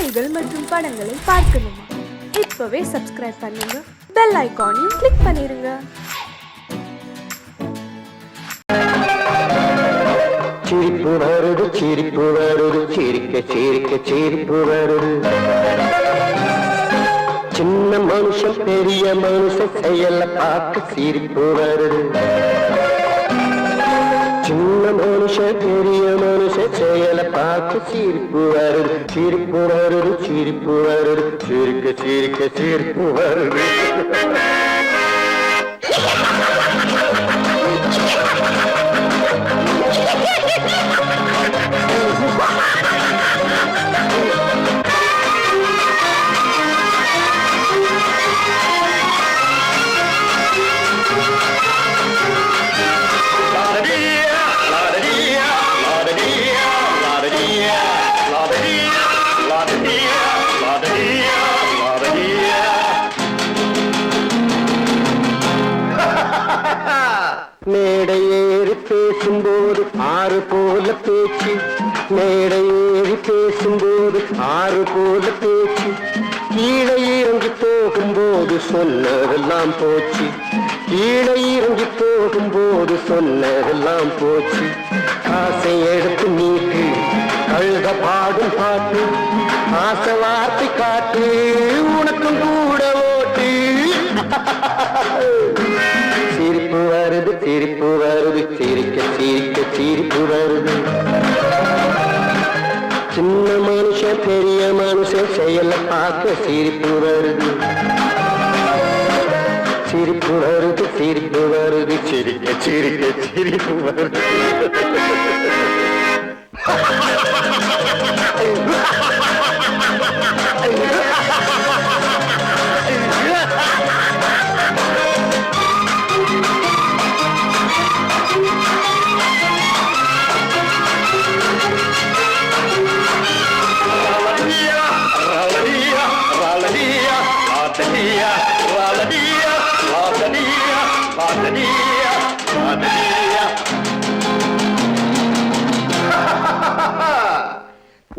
செய்திகள் மற்றும் படங்களை பார்க்கணுமா? இப்பவே சப்ஸ்கிரைப் பண்ணுங்க, பெல் ஐகானையும் கிளிக் பண்ணிருங்க. சிரிப்பு வருது, சிரிப்பு வருது, சிரிக்க சிரிக்க சிரிப்பு வருது. சின்ன மனுஷன் பெரிய மனுஷன் செயல பார்க்க சிரிப்பு வருது. சின்ன மனுஷன் பெரிய மனுஷன் செயல பார்க்க சிரிப்பு வருது. சிரிப்பு வருது, சிரிப்பு வருது, சிரிக்க சிரிக்க சிரிப்பு வருது. மேடை ஏறி பேசும்போது ஆறு போல பேச்சு, மேடை ஏறி பேசும்போது ஆறு போல பேச்சு. கீழே இறங்கி போகும்போது சொன்னதெல்லாம் போச்சு, கீழே இறங்கி போகும்போது சொன்னதெல்லாம் போச்சு. காசை எடுத்து நீட்டு கழுத பாடும் பாட்டு, ஆசை வார்த்தை காட்டு உனக்கும் கூட ஓட்டு. சிரிப்பு வருது, சிரிப்பு வருது, சிரிக்க சிரிக்க சிரிப்பு வருது. சின்ன மனுஷன் பெரிய மனுஷன் செயல பார்க்க சிரிப்பு வருது. சிரிப்பு வருது, சிரிப்பு வருது, சிரிக்க சிரிக்க சிரிப்பு வருது.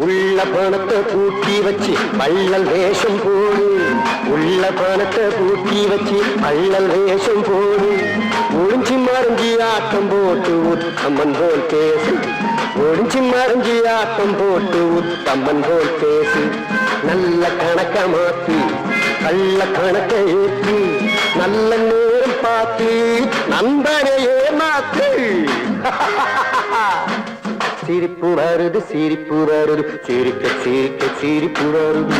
உள்ள பணத்தை பூட்டி வச்சு பள்ளல் வேஷம் போடு, உள்ள பணத்தை பூட்டி வச்சு பள்ளல் வேஷம் போடு. ஒளிஞ்சி மறைஞ்சி ஆட்டம் போட்டு உத்தம்மன் போல் பேசு, ஒளிஞ்சி மறைஞ்சி ஆட்டம் போட்டு உத்தம்மன் போல் பேசு. நல்ல கணக்க மாத்தி கள்ள கணக்க ஏற்றி, நல்ல நேரம் பார்த்து நண்பனையே மாத்து. சிரிப்பு வருது, சிரிப்பு வருது, சிரிக்க சிரிக்க சிரிப்பு வருது.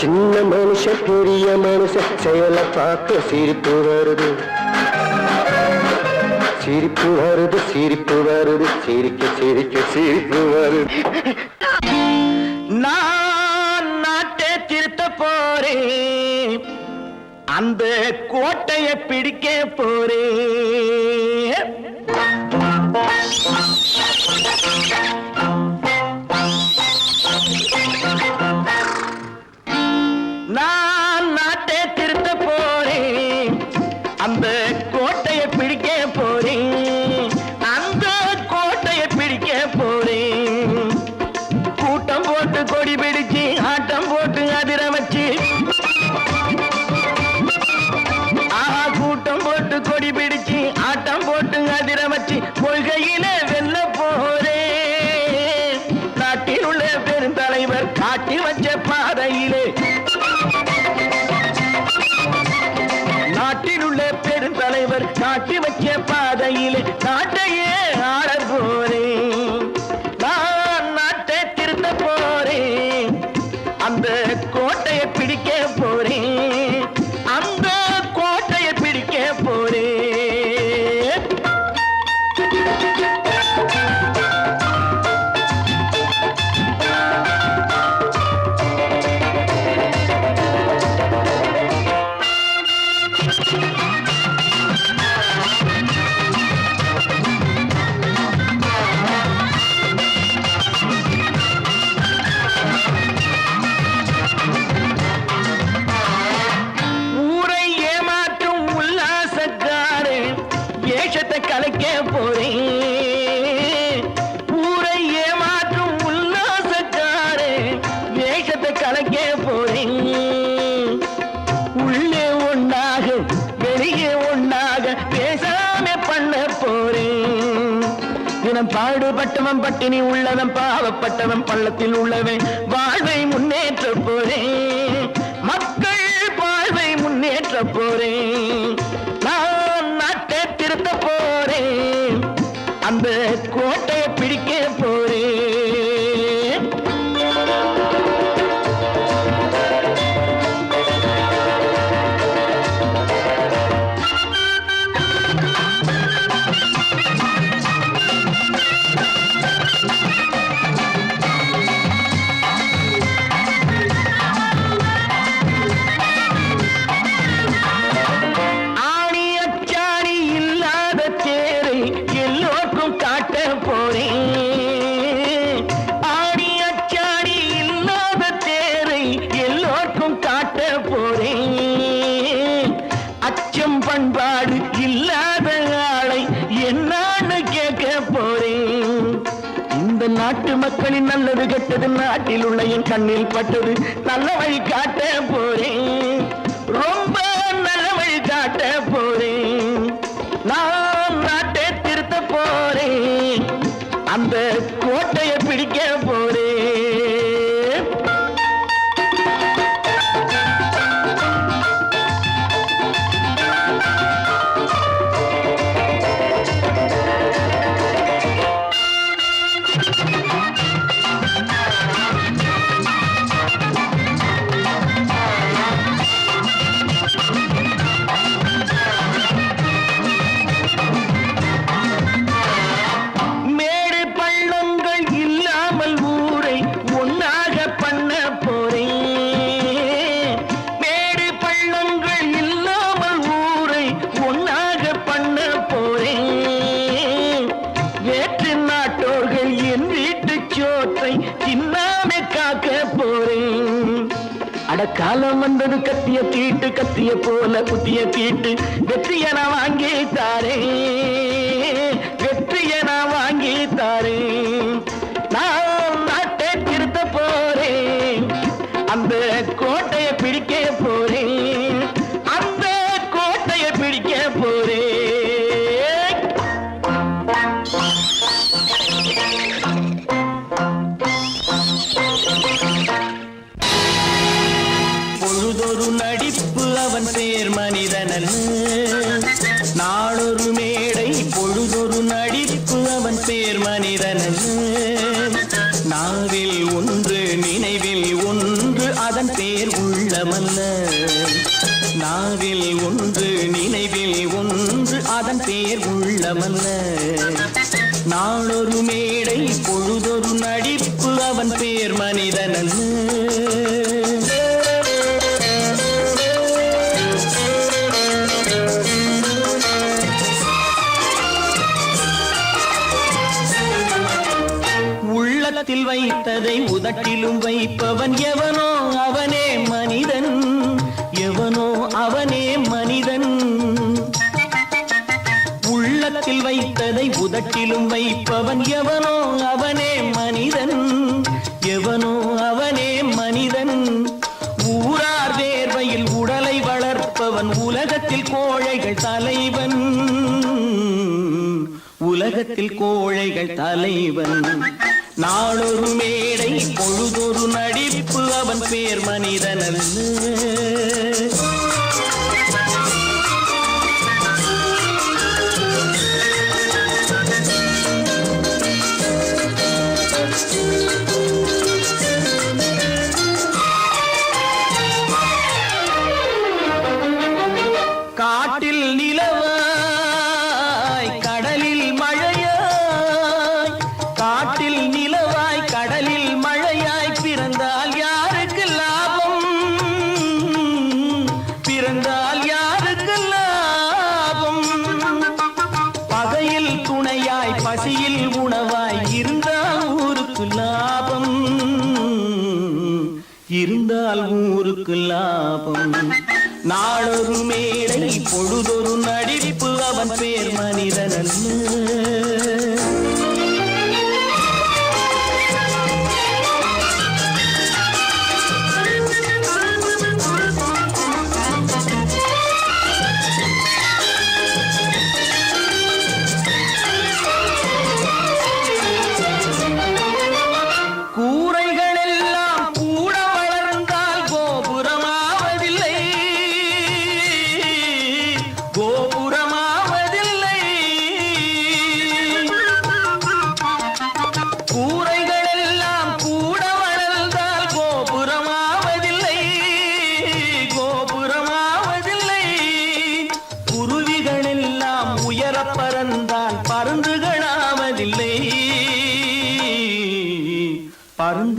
சின்ன மனுஷன் பெரிய மனுஷன் செயல பார்க்க சிரிப்பு வருது. சிரிப்பு வருது, சிரிப்பு வருது, சிரிக்க சிரிக்க சிரிப்பு வருது. நான் நாட்டை திருத்த போறேன், அந்த கோட்டையை பிடிக்க போறேன். நான் நாட்டை திருத்த போறேன், அந்த கோட்டையை பிடிக்க போறேன், அந்த கோட்டையை பிடிக்க போறேன். கூட்டம் போட்டு கொடி பிடிச்சு ஆட்டம் போட்டு அதிர வச்சு, கூட்டம் போட்டு கொடி பிடிச்சு ஆட்டம் போட்டு அதிர வச்சு கொள்கையில வெல்ல போறேன். நாட்டில் உள்ள பெருந்தலைவர் காட்டி வச்ச பாதையிலே, நாட்டில் உள்ள பெருந்தலைவர் காட்டி வச்ச பாதையிலே நாட்டையே ஆள போறேன். நான் நாட்டை திருத்த போறேன், அந்த கோட்டையை பிடிக்க போறேன், அந்த கோட்டையை பிடிக்க போறேன். கலைக்க போறேன். உள்ளே ஒண்ணாக வெளியே ஒண்ணாக பேசாம பண்ண போறேன். தினம் பாடுபட்டவன் பட்டினி உள்ளவன் பாவப்பட்டவன் பள்ளத்தில் உள்ளவன் வாழ்வை முன்னேற்ற போறேன். மக்கள் வாழ்வை முன்னேற்ற போறேன். நான் நாட்டை திருத்த போறேன். அந்த கோட்டையை பிடிக்க போறேன். பண்பாடு இல்லாத ஆளை என்னான்னு கேட்க போறேன். இந்த நாட்டு மக்களின் நல்லது கெட்டது நாட்டில் உள்ள என் கண்ணில் பட்டது நல்ல வழி காட்ட போறேன். ரொம்ப நல்ல வழி காட்ட போறேன். நான் நாட்டை திருத்த போறேன். அந்த கோட்டையை பிடிக்க போறேன். காலம் வந்தது கத்திய தீட்டு கத்திய போல புத்திய தீட்டு வெற்றிய நான் வாங்கி தாரே. வெற்றிய நான் வாங்கி தாரே. நான் நாட்டை திருத்த போறேன். அந்த கோட்டையை பிடிக்க போறேன். அந்த கோட்டையை பிடிக்க போறேன். பொழுதொரு நடிப்பு அவன் பேர் மனிதனல்ல. நாளொரு மேடை பொழுதொரு நடிப்பு அவன் பேர் மனிதனல்ல. நாவில் ஒன்று நினைவில் ஒன்று அதன் பேர் உள்ளமல்ல. நாவில் ஒன்று நினைவில் ஒன்று அதன் பேர் உள்ளமல்ல. நாளொரு மேடை பொழுதொரு நடிப்பு அவன் பேர் மனிதனல்ல. உள்ளத்தில் வைத்ததை உதட்டிலும் வைப்பவன் எவனோ அவனே மனிதன். எவனோ அவனே மனிதன். உள்ளத்தில் வைத்ததை உதட்டிலும் வைப்பவன் எவனோ அவனே மனிதன். எவனோ அவனே மனிதன். ஊரார் வேர்வையில் உடலை வளர்ப்பவன் உலகத்தில் கோழைகள் தலைவன். உலகத்தில் கோழைகள் தலைவன். நாளொரு மேடை பொழுதொரு நடிப்பு அவன் பேர் மனிதனல்ல. காட்டில் நிலவாய் கடலில் மழையாய். காட்டில் நிலவாய் கடலில் மழையாய் பிறந்தால் யாருக்கு லாபம். பிறந்தால் யாருக்கு லாபம். பகையில் துணையாய் பசியில் உணவாய் இருந்தால் ஊருக்கு லாபம். இருந்தால் ஊருக்கு லாபம். நாளொரு மேடை பொழுதொரு நடிப்பு அவன் பேர் மனிதனல்ல.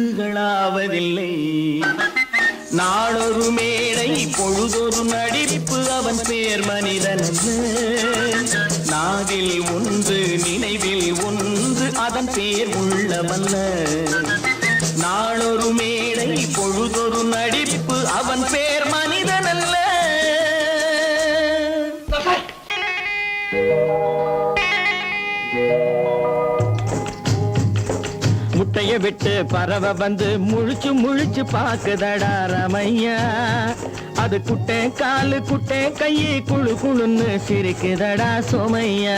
பொழுதுகளாவதில்லை. நாளொரு மேடை பொழுதொரு நடிப்பு அவன் பேர் மனிதன். நாவில் ஒன்று நினைவில் ஒன்று அதன் பேர் உள்ளவல்ல. நாளொரு மேடை பொழுதொரு நடிப்பு அவன் பேர் மனிதன் அல்ல. முட்டைய விட்டு பறவை வந்து முழிச்சு முழிச்சு பாக்குதடா ரமையா. அது குட்டை காலு குட்டை கையை குழு குழுன்னு சிரிக்குதடா சோமையா.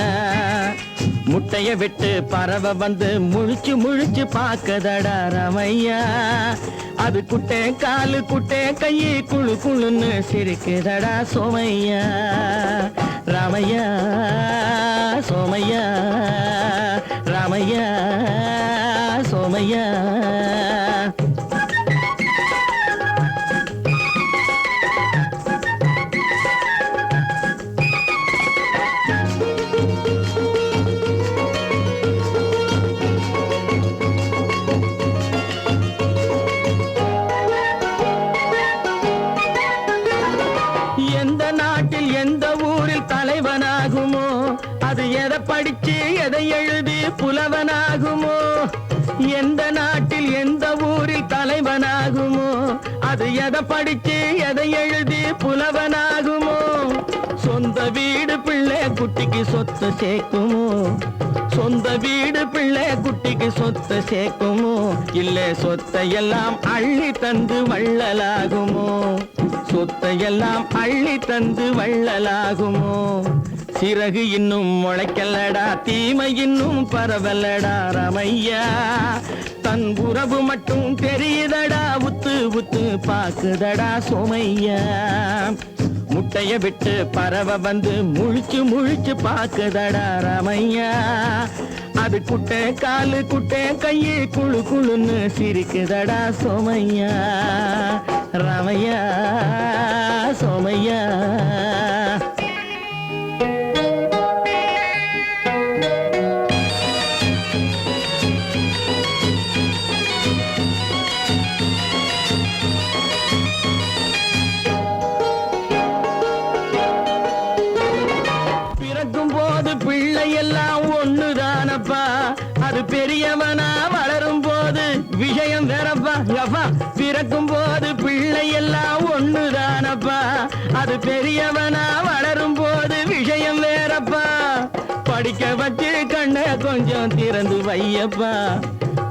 முட்டைய விட்டு பறவை வந்து முழிச்சு முழிச்சு பாக்குதடா ரமையா. அது குட்டை காலு குட்டை கையை குழு குழுன்னு சிரிக்குதடா சோமையா. ராமையா சோமையா ராமையா சோமையா. எந்த நாட்டில் எந்த ஊரில் தலைவனாகுமோ அது எதை படிச்சு எதை எழுதி புலவனாகுமோ. எந்த நாட்டில் எந்த ஊரில் தலைவனாகுமோ அது எதை படிச்சு எதை எழுதி புலவனாகுமோ. சொந்த வீடு பிள்ளை குட்டிக்கு சொத்து சேர்க்குமோ. சொந்த வீடு பிள்ளை குட்டிக்கு சொத்து சேர்க்குமோ. இல்ல சொத்தையெல்லாம் அள்ளி தந்து வள்ளலாகுமோ. சொத்தையெல்லாம் அள்ளி தந்து வள்ளலாகுமோ. சிறகு இன்னும் முளைக்கல்லடா தீமை இன்னும் பரவலடா ரமையா. தன் உறவு மட்டும் தெரியுதடா உத்து உத்து பாக்குதடா சோமையா. முட்டைய விட்டு பறவை வந்து முழிச்சு முழிச்சு பாக்குதடா ரமையா. அது குட்டை காலு குட்டை கையை குழு குழுன்னு சிரிக்குதடா சோமையா. ரமையா சோமையா. எல்லாம் ஒண்ணுதானப்பா. அது பெரியவனா வளரும் போது விஷயம் வேறப்பா. பிறக்கும் போது பிள்ளை எல்லாம் ஒண்ணுதானப்பா. அது பெரியவனா வளரும் போது விஷயம் வேறப்பா. படிக்க வச்சு கண்ணை கொஞ்சம் திறந்து வையப்பா.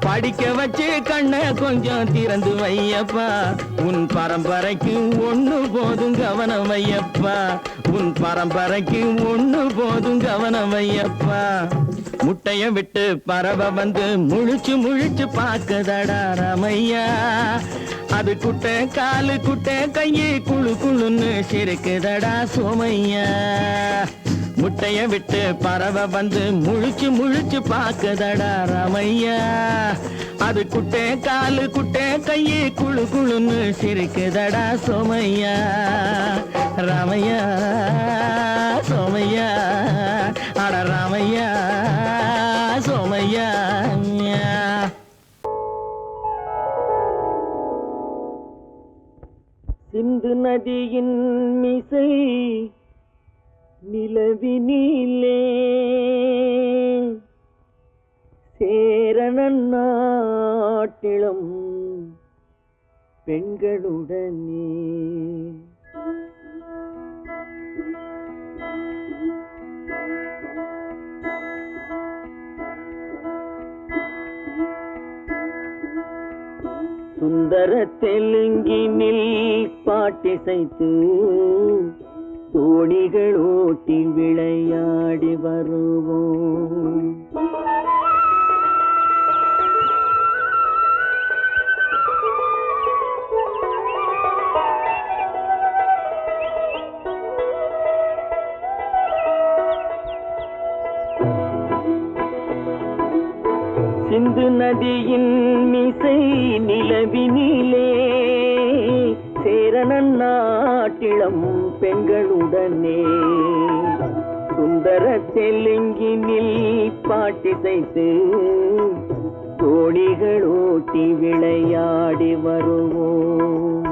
படிக்க வச்சு கண்ணை கொஞ்சம் திறந்து வையப்பா. உன் பரம்பரைக்கு ஒண்ணு போதும் கவனம் வையப்பா. உன் பரம்பரைக்கு ஒண்ணு போதும் கவனம் வையப்பா. முட்டைய விட்டு பறவை வந்து முழிச்சு முழிச்சு பாக்குதடா ரமையா. அது குட்டை காலு குட்டை கையை குழு குழுன்னு சிரிக்குதடா சோமையா. முட்டைய விட்டு பறவை வந்து முழிச்சு முழிச்சு பாக்குதடா ரமையா. அது குட்டை காலு குட்டை கையை குழு குழுன்னு சிரிக்குதடா சோமையா. ராமையா சோமையா. அட ராமையா சோமையா. சிந்து நதியின் மிசை நிலவினிலே சேரணன் நாட்டிலும் பெண்களுடனே சுந்தர தெலுங்கினில் பாட்டிசைத்து தோணிகள் ஓட்டி விளையாடி வருவோம். சிந்து நதியின் மிசை நிலவினிலே சேரணன் நாட்டிளம் பெண்களுடனே சுந்தர தெலுங்கினில் பாட்டிசைத்து தோணிகள் ஓட்டி விளையாடி வருவோம்.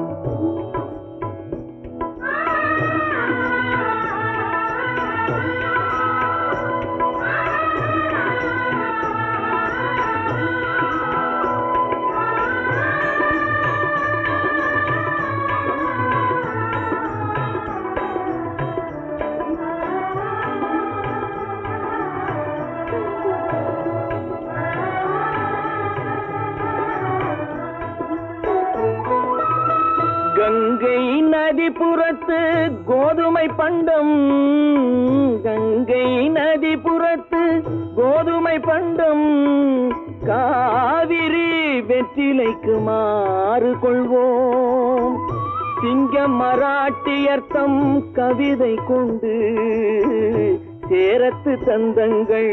கங்கை நதிபுறத்து கோதுமை பண்டம், கங்கை நதிபுறத்து கோதுமை பண்டம், காவிரி வெற்றிலைக்கு மாறு கொள்வோம். சிங்கம் மராட்டியர்த்தம் கவிதை கொண்டு சேரத்து தந்தங்கள்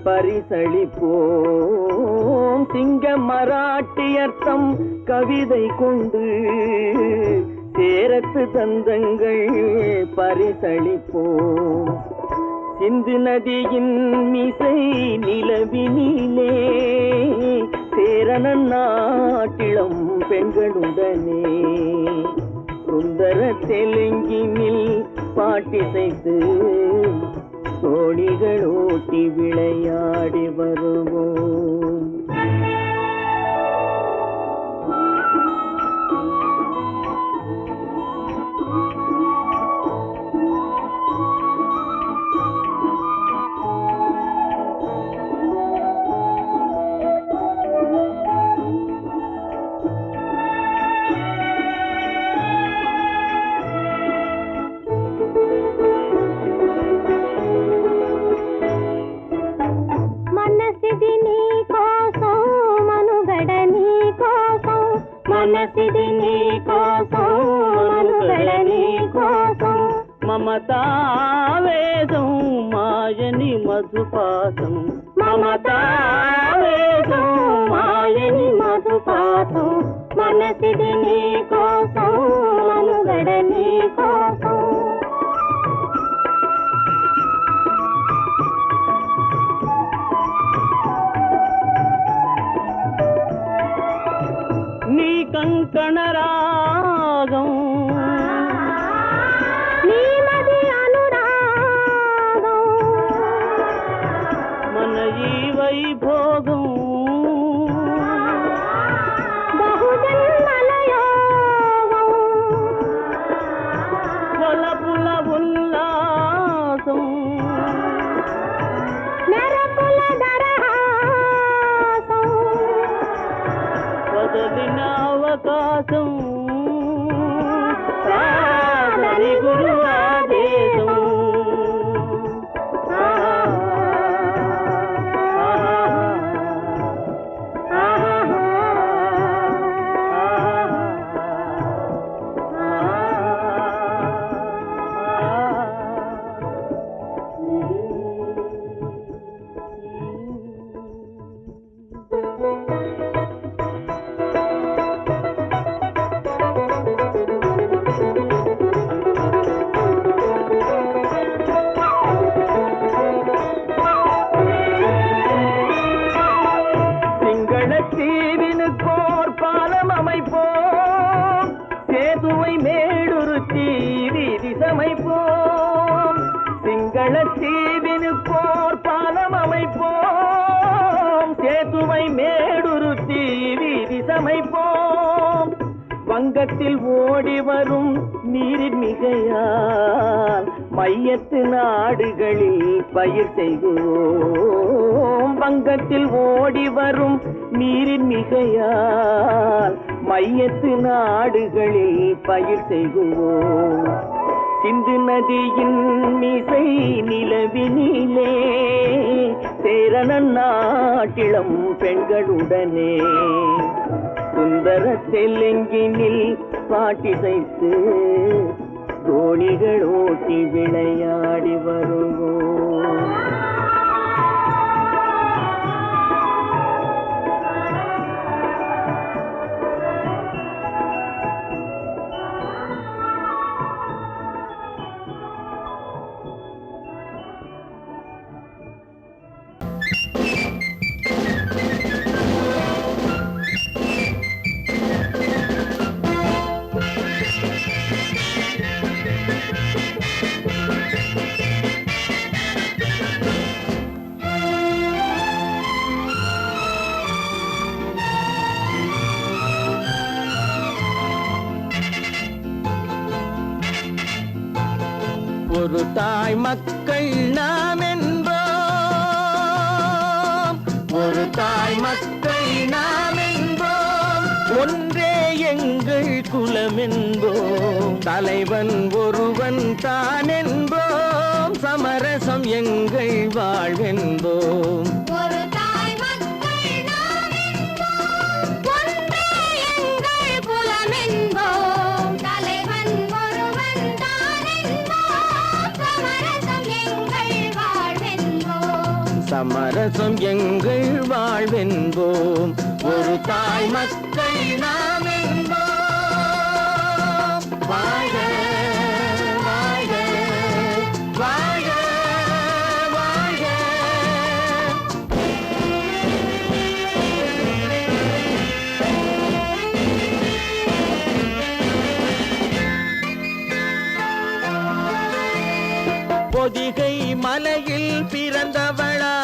பரிசளிப்போம். சிங்கம் மராட்டியர்த்தம் கவிதை கொண்டு சேரத்து தந்தங்கள் பரிசளிப்போம். சிந்து நதியின் மிசை நிலவினிலே சேரணன் நாட்டிளம் பெண்களுடனே சுந்தர தெலுங்கினில் பாட்டிசைத்து தோணிகள் ஓட்டி விளையாடி வருவோம். మనసిది నీ కోసం మనుగడ నీ కోసం మమతావేదం మాయని మధుపాసం మమతావేదం మాయని మధుపాసం మనసిది నీ కోసం మనుగడ నీ కోసం నీ కంకణ రాగం నీ మది అనురాగం మన ఈ వైభోగం బహుజన్మల యోగం కొలపుల ఉల్లాసం మెరపుల దరహాసం వదలిన అవకాశం సాధని గురు ఆదేశం தீவினுக்கோர் பாலம் அமைப்போம் சேதுவை மேடுருத்தி வீதி சமைப்போம் சிங்கள தீவினுக்கோர் பாலம் அமைப்போம் சேதுவை மேடுருத்தி வீதி சமைப்போம் வங்கத்தில் ஓடி வரும் நீரின் மிகையால் மையத்து நாடுகளில் பயிர் செய்கிறோம் வங்கத்தில் ஓடி வரும் நீரின் மிகையால் மையத்து நாடுகளில் பயிர் செய்கிறோம் சிந்து நதியின் மிசை நிலவினிலே சேரணன் நாட்டிளம் பெண்களுடனே சுந்தர தெலுங்கினில் பாட்டிசைத்து தோணிகள் ஓட்டி விளையாடி வருவோம் ஒரு தாய் மக்கள் நாம் என்போம், ஒரு தாய் மக்கள் நாம் என்போம், ஒன்றே எங்கள் குலம் என்போம், தலைவன் ஒருவன் தான் என்போம், சமரசம் எங்கள் வாழ்வென்போம். ஒரு தாய் மக்கள் நாம் என்போம், ஒன்றே எங்கள் குலம் என்போம், தலைவன் ஒருவன் தான் என்போம், சமரசம் எங்கள் வாழ்வென்போம். சமரசம் எங்கள் வாழ்வென்போம். ஒரு தாய் மக்கள் நாம் என்போம். வாழ்க வாழ்க வாழ்க வாழ்க. பொதிகை மலையில் பிறந்தவளா,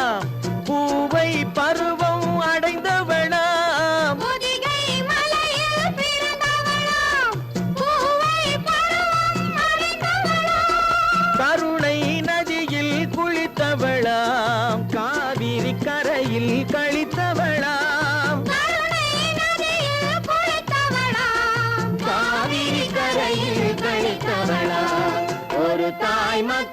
பூவை பருவம் அடைந்தவளா, பொதிகை மலையில் பிறந்தவளாம், பூவை பருவம் அடைந்தவளாம், கருணை நதியில் குளித்தவளாம், காவிரி கரையில் கழித்தவளாம், கருணை நதியில் குளித்தவளாம், காவிரி கரையில் கழித்தவளாம். ஒரு தாய் மக்கள்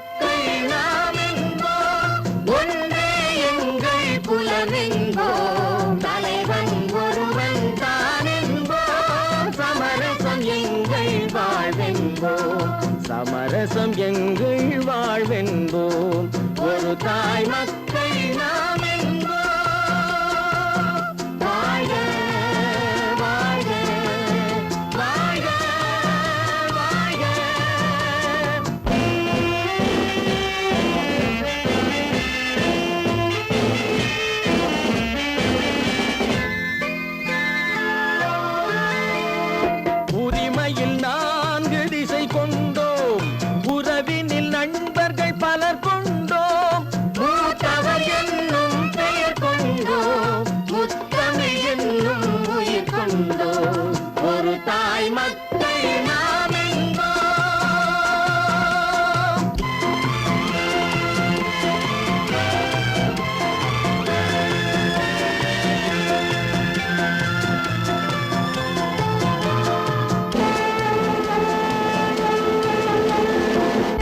நாம் என்போம், ஒன்றே எங்கள் குலம் என்போம், தலைவன் ஒருவன் தான் என்போம், சமரசம் எங்கள் வாழ்வென்போம், சமரசம் எங்கள் வாழ்வென்போம். ஒரு தாய் மக்கள் நாம் என்போம். வாழ்க வாழ்க வாழ்க வாழ்க. உரிமையில் 4 திசை கொண்டோம், உறவினில் நண்பர்கள் பலர் கொண்டோம், மூத்தவர் என்னும் பெயர் கொண்டோம், முத்தமிழ் என்னும் உயிர் கொண்டோம். ஒரு தாய் மக்கள் நாம் என்போம்.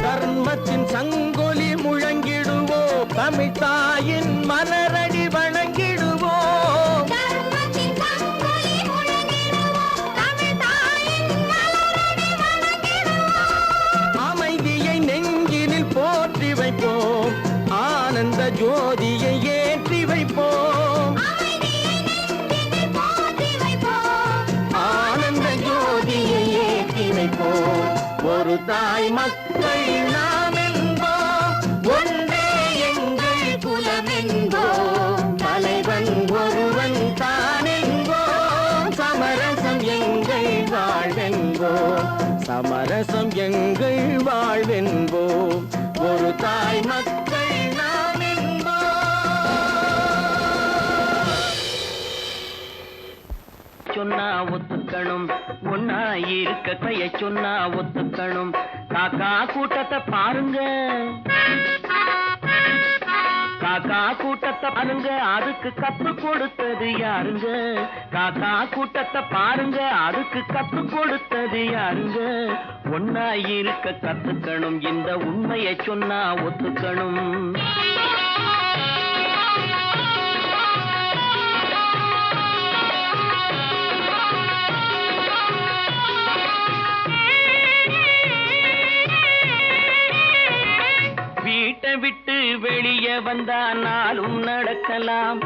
தர்மத்தின் சங்கொலி முழங்கிடுவோம், தமிழ் தாயின் மலரடி வணங்கிடுவோம், தர்மத்தின் சங்கொலி முழங்கிடுவோம், தமிழ் தாயின் மலரடி வணங்கிடுவோம், அமைதியை நெஞ்சினில் போற்றி வைப்போம், ஆனந்த ஜோதியை ஏற்றி வைப்போம், அமைதியை நெஞ்சினில் போற்றி வைப்போம், ஆனந்த ஜோதியை ஏற்றி வைப்போம். ஒரு தாய் மக்கள் நாம் என்போம், ஒன்றே எங்கள் குலம் என்போம், தலைவன் ஒருவன் தான் என்போம், சமரசம் எங்கள் வாழ்வென்போம், சமரசம் எங்கள் வாழ்வென்போம். ஒரு தாய் மக்கள் நாம் என்போம். சொன்னா ஒத்துக்கணும், ஒன்னா இருக்க கைய சொன்னா ஒத்துக்கணும், காக்கா கூட்டத்தை பாருங்க, காக்கா கூட்டத்தை பாருங்க, அதுக்கு கத்து கொடுத்தது யாருங்க, காக்கா கூட்டத்தை பாருங்க, அதுக்கு கத்து கொடுத்தது யாருங்க, ஒன்னா இருக்க கத்துக்கணும், இந்த உண்மையை சொன்னா ஒத்துக்கணும். வீட்டை விட்டு வெளியே வந்தா நாளும் நடக்கலாம்,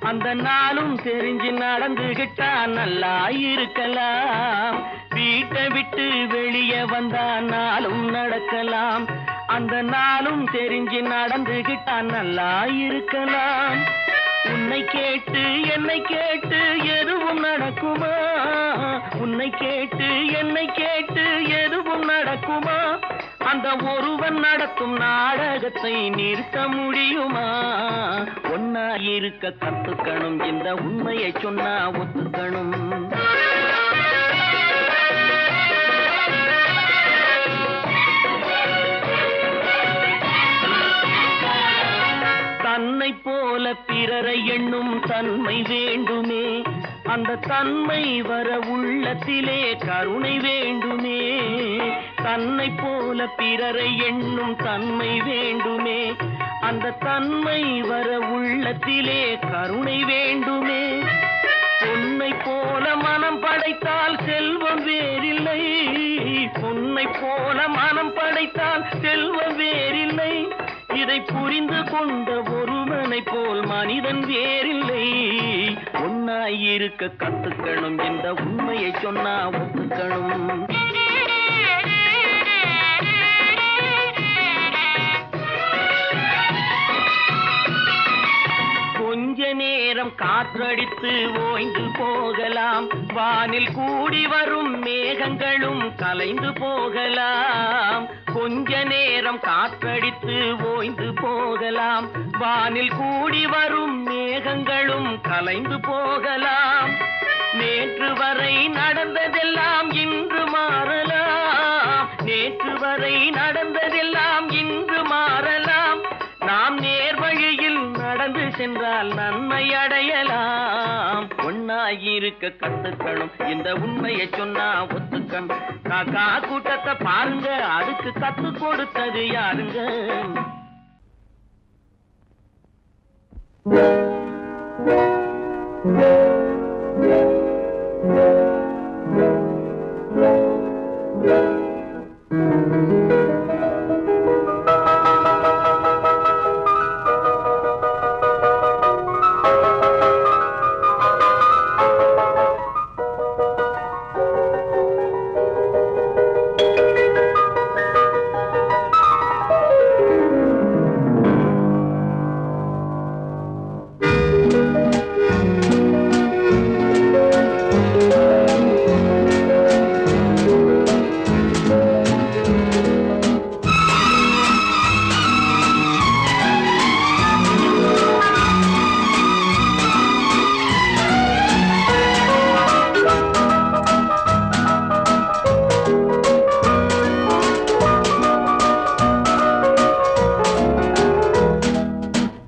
அந்த நாளும் தெரிஞ்சு நடந்துகிட்டா நல்லா இருக்கலாம். வீட்டை விட்டு வெளியே வந்தா நாளும் நடக்கலாம், அந்த நாளும் தெரிஞ்சு நடந்துகிட்டா நல்லா இருக்கலாம். உன்னை கேட்டு என்னை கேட்டு எதுவும் நடக்குமா, உன்னை கேட்டு என்னை கேட்டு எதுவும் நடக்குமா, அந்த ஒருவன் நடத்தும் நாடகத்தை நிறுத்த முடியுமா, ஒன்னா இருக்க கத்துக்கணும், இந்த உண்மையை சொன்னா ஒத்துக்கணும். எண்ணும் தன்மை வேண்டுமே, அந்த தன்மை வர உள்ளத்திலே கருணை வேண்டுமே. தன்னை போல பிறரை எண்ணும் தன்மை வேண்டுமே, அந்த தன்மை வர உள்ளத்திலே கருணை வேண்டுமே. பொன்னை போல மனம் படைத்தால் செல்வம் வேறில்லை, பொன்னை போல மனம் படைத்தால் செல்வம் வேறில்லை. இதை புரிந்து கொண்ட ஒருவனை போல் மனிதன் வேறில்லை. ஒன்னாயிருக்க கத்துக்கணும், இந்த உண்மையை சொன்னா ஒத்துக்கணும். கொஞ்ச நேரம் காற்றடித்து ஓய்ந்து போகலாம், வானில் கூடி வரும் மேகங்களும் கலைந்து போகலாம். கொஞ்ச நேரம் காற்றடித்து ஓய்ந்து போகலாம், வானில் கூடி வரும் மேகங்களும் கலைந்து போகலாம். நேற்று வரை நடந்ததெல்லாம் இன்று மாறலாம், நேற்று வரை நடந்ததெல்லாம் இன்று மாறலாம். நாம் நேர் வழியில் நடந்து சென்றால் நன்மை அடையலாம். ஒன்னாயிருக்க கத்துக்கணும், இந்த உண்மையை சொன்னா ஒத்துக்கணும். காக்கா கூட்டத்தை பாருங்க, அதுக்கு கத்து கொடுத்தது யாருங்க?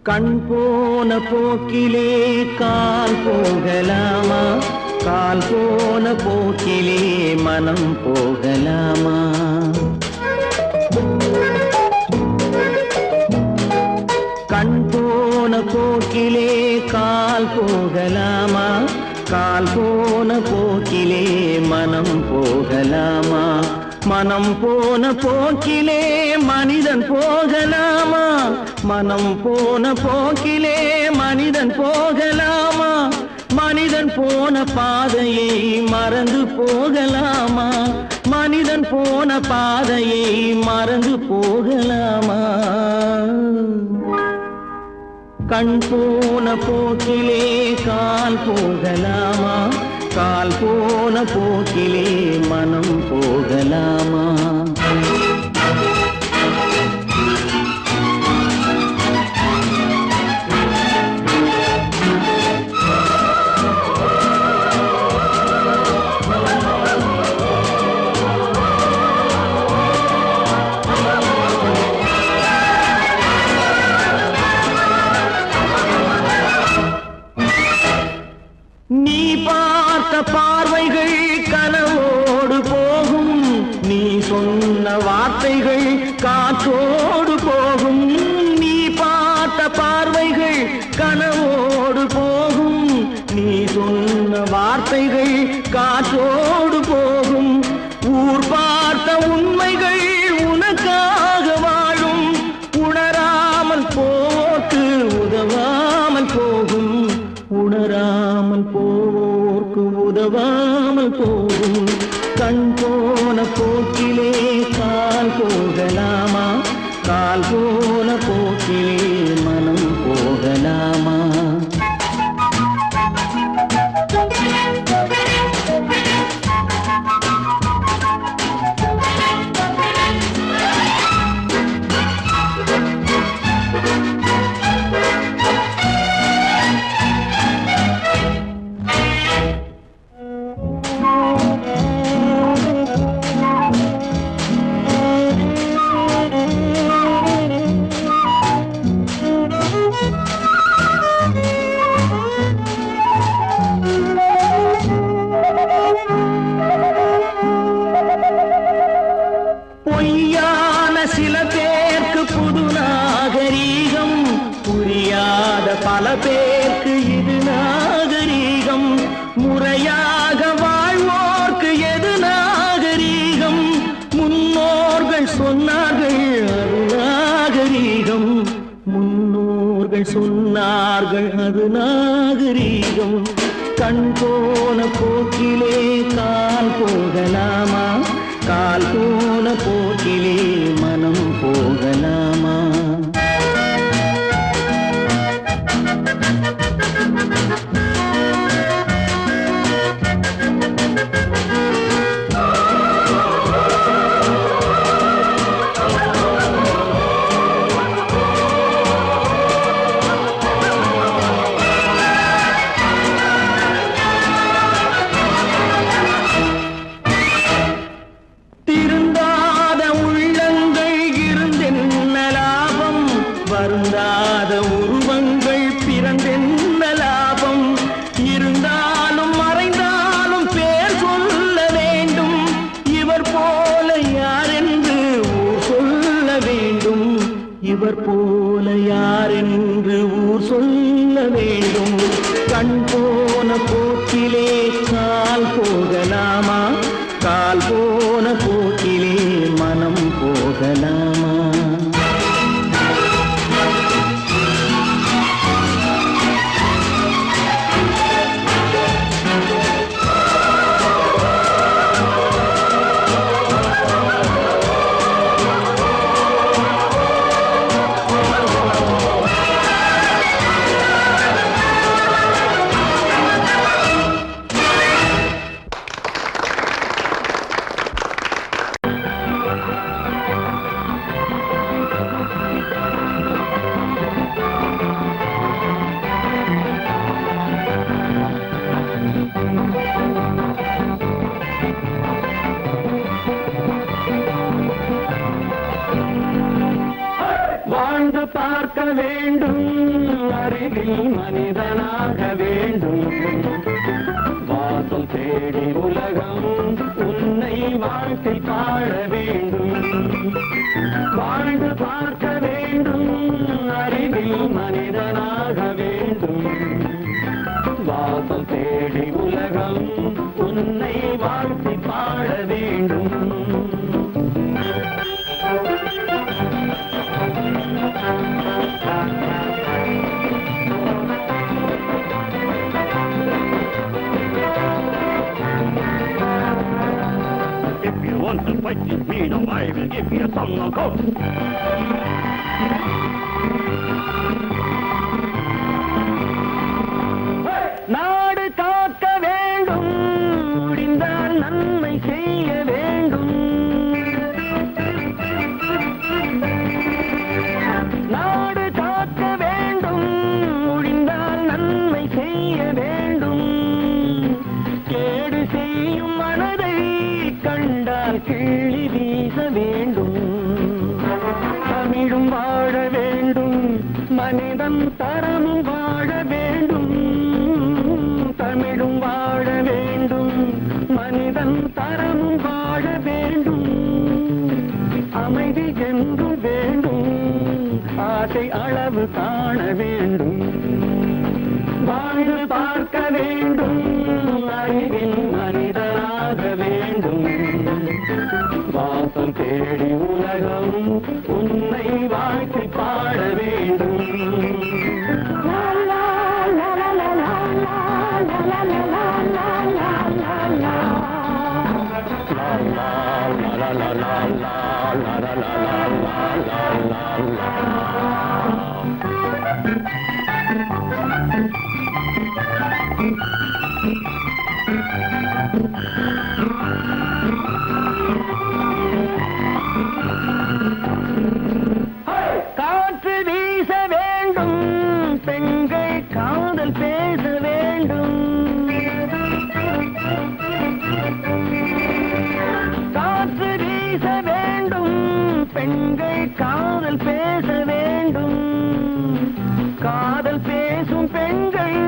கண் போன போக்கிலே கால் போகலாமா, கால் போன போக்கிலே மனம் போகலாமா? கண் போன போக்கிலே கால் போகலாமா, கால் போன போக்கிலே மனம் போகலாமா? மனம் போன போக்கிலே மனிதன் போகலாமா, மனம் போன போக்கிலே மனிதன் போகலாமா? மனிதன் போன பாதையை மறந்து போகலாமா, மனிதன் போன பாதையை மறந்து போகலாமா? கண் போன போக்கிலே கால் போகலாமா, கால் போன போக்கிலே மனம் போகலாமா? நீ பார்த்த பார்வைகள் கனவோடு போகும், நீ சொன்ன வார்த்தைகள் காற்றோடு போகும். நீ பார்த்த பார்வைகள் கனவோடு போகும், நீ சொன்ன வார்த்தைகள் காற்றோடு போகும். ஊர் பார்த்த உண்மைகள் உனக்காக வாழும், உணராமல் போக்கு உதவாமல் போகும், உணராமல் போக்கு உதவாமல் போகும். கண் போன போக்கிலே கால் போகலாமா, கால் போன போக்கிலே மனம் போகலாமா? மக்கள் சொன்னார்கள் அது நாகரீகம். கண் போன போக்கிலே கால் போகலாமா, கால் போன போக்கிலே மனம் போகலாமா? திருந்தாத உள்ளங்கள் இருந்தென்ன லாபம், வருந்தாத உருவங்கள் பிறந்தென்ன லாபம்? இருந்தாலும் மறைந்தாலும் பேர் சொல்ல வேண்டும், இவர் போல யாரென்று ஊர் சொல்ல வேண்டும், இவர் போல யாரென்று ஊர் சொல்ல வேண்டும். கண் போன போக்கிலே கால் போகலாமா, கால் போன போக்கிலே மனம் போகலாமா? வாழ்ந்து பார்க்க வேண்டும், அறிவில் மனிதனாக வேண்டும், வாசம் தேடி உலகம் உன்னை வாழ்க்கை பாட வேண்டும். வாழ்ந்து பார்க்க வேண்டும், அறிவில் மனிதனாக வேண்டும், வாசம் தேடி உலகம் உன்னை வாழ்க்கை பாட வேண்டும். If you want to fight with me now, I will give you a song of hope. நாடு காக்க வேண்டும், முடிந்தால் நன்மை செய்ய வேண்டும். நாடு காக்க வேண்டும், முடிந்தால் நன்மை செய்ய வேண்டும். கேடு செய்யும் மனதை கண்டால் கிள்ளி வீச வேண்டும். தமிழும் வாழ வேண்டும், மனிதன் தரமும் வாழ வேண்டும். தமிழும் வாழ வேண்டும், மனிதன் தரமும் வாழ வேண்டும். அமைதி என்றும் வேண்டும், ஆசை அளவு காண வேண்டும். வாழ்ந்து பார்க்க வேண்டும், அறிவில் மனிதனாக வேண்டும். வாசம் தேடி உலகம் உன்னை வாழ்க்கை பாட வேண்டும். காற்று வீச வேண்டும், பெண்கள் காதல் பேச வேண்டும். காற்று வீச வேண்டும், பெண்கள் காதல் பேச வேண்டும். காதல் பேசும் பெண்கள்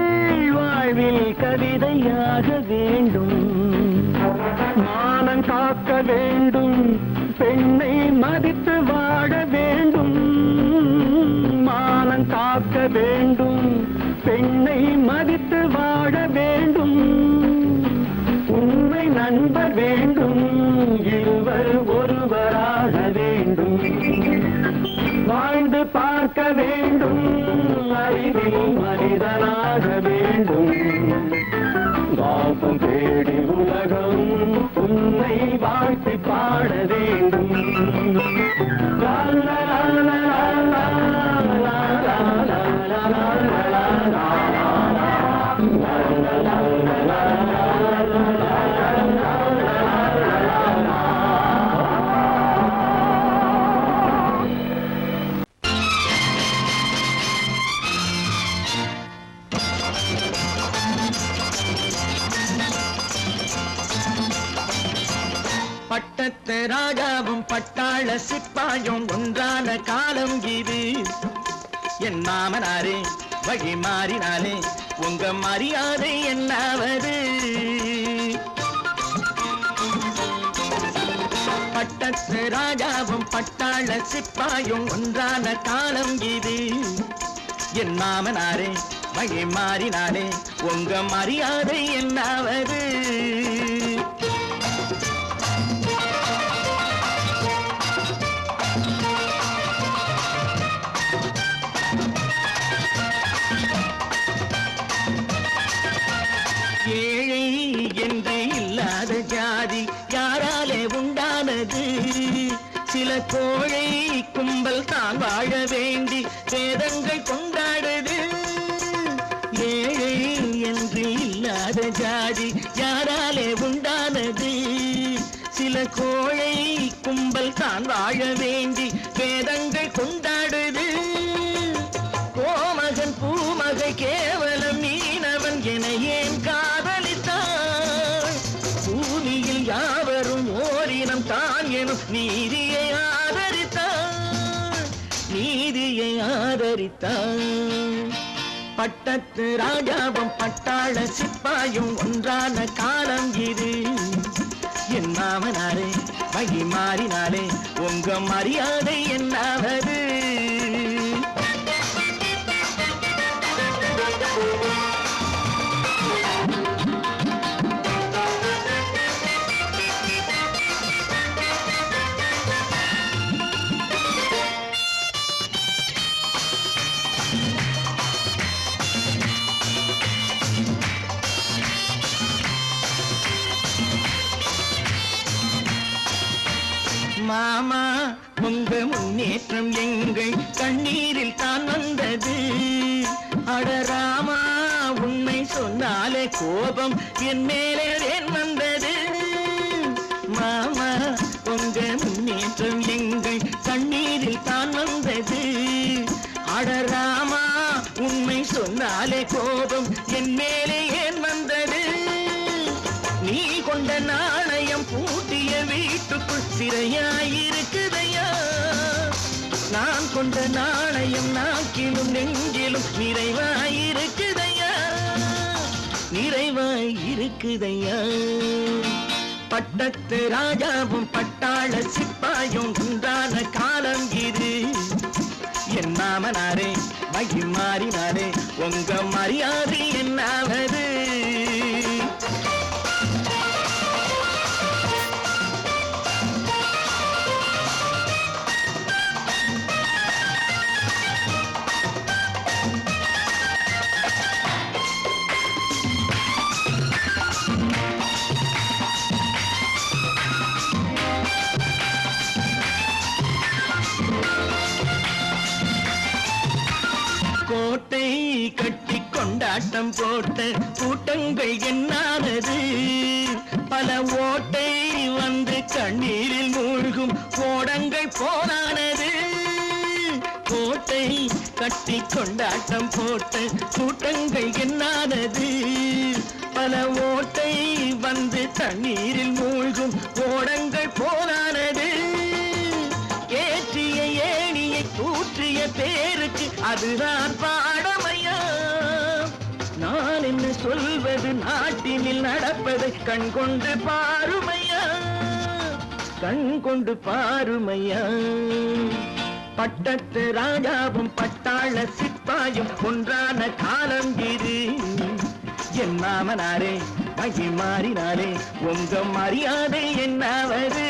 வாழ்வில் கவிதையாக வேண்டும். மானம் காக்க வேண்டும், பெண்ணை மதித்து வாழ வேண்டும். மானம் காக்க வேண்டும், பெண்ணை மதித்து வாழ வேண்டும். உண்மை நண்பர் வேண்டும், இருவர் ஒருவராக வேண்டும். வாழ்ந்து பார்க்க வேண்டும், உன்னை வாழ்த்து பாட வேண்டும். லா, லா, லா, லா, லா, லா, லா, லா, லா, லா, லா, பட்டத்து ராஜாவும் பட்டாள சிப்பாயும் ஒன்றான காலம் இது. என் மாமனாரே வழி மாறினாலே உங்க மரியாதை என்னாவது? பட்டத்து ராஜாவும் பட்டாள சிப்பாயும் ஒன்றான காலம் இது. என் மாமனாரே வழி மாறினாலே உங்க மரியாதை என்னாவது? ஏழை என்று இல்லாத ஜாதி யாராலே உண்டானது? சில கோழை கும்பல் தான் வாழ வேண்டி வேதங்கள் கொண்டாடுது. ஏழை என்று இல்லாத ஜாதி யாராலே உண்டானது? சில கோழை கும்பல் தான் வாழ வேண்டி வேதங்கள் கொண்டாடுது. கோமகன் பூமகை கேவலம் மீனவன் என ஏன் காதலித்தான்? பூமியில் யாவரும் ஓரினம் தான் எனும் நீதியை ஆதரித்தான், நீதியை ஆதரித்தான். பட்டத்து ராஜாவும் பட்டாள சிப்பாயும் ஒன்றான காலம் இது. என் மாமனாரே வழி மாறினாலே உங்க மரியாதை என்னாவது? மாமா உங்க முன்னேற்றம் எங்கள் கண்ணீரில் தான் வந்தது. அடராமா உண்மை சொன்னாலே கோபம் என் மேலே ஏன் வந்தது? மாமா உங்க முன்னேற்றம் எங்கள் கண்ணீரில் தான் வந்தது. அடராமா உண்மை சொன்னாலே கோபம் என் மேலே ஏன் வந்தது? நீ கொண்ட நாணயம் பூட்டிய வீட்டுக்குள் சிறையாயிருக்குதையா? நான் கொண்ட நாணயம் நாக்கிலும் நெஞ்சிலும் நிறைவாயிருக்குதையா, நிறைவாயிருக்குதையா. பட்டத்து ராஜாவும் பட்டாள சிப்பாயும் உண்டான காலம் இது. என் மாமனாரே வழி மாறினாரே உங்க மரியாதை என்னாவது? கோட்டை கட்டி கொண்டாட்டம் போட்ட கூட்டங்கள் என்னானது? பல ஓட்டை வந்து கண்ணீரில் மூழ்கும் கோடங்கள் போனானது. கோட்டை கட்டி கொண்டாட்டம் போட்ட கூட்டங்கள் என்னானது? பல ஓட்டை வந்து தண்ணீரில் மூழ்கும் கோடங்கள் போனானது. ஏற்றிய ஏணியை தூற்றிய பேருக்கு அதுதான் பாடமையா? நான் என்ன சொல்வது? நாட்டினில் நடப்பதை கண் கொண்டு பாருமையா, கண் கொண்டு பாருமையா. பட்டத்து ராஜாவும் பட்டாள சிப்பாயும் ஒன்றான காலம் இது. என் மாமனாரே வழி மாறினாலே உங்க மரியாதை என்னாவது?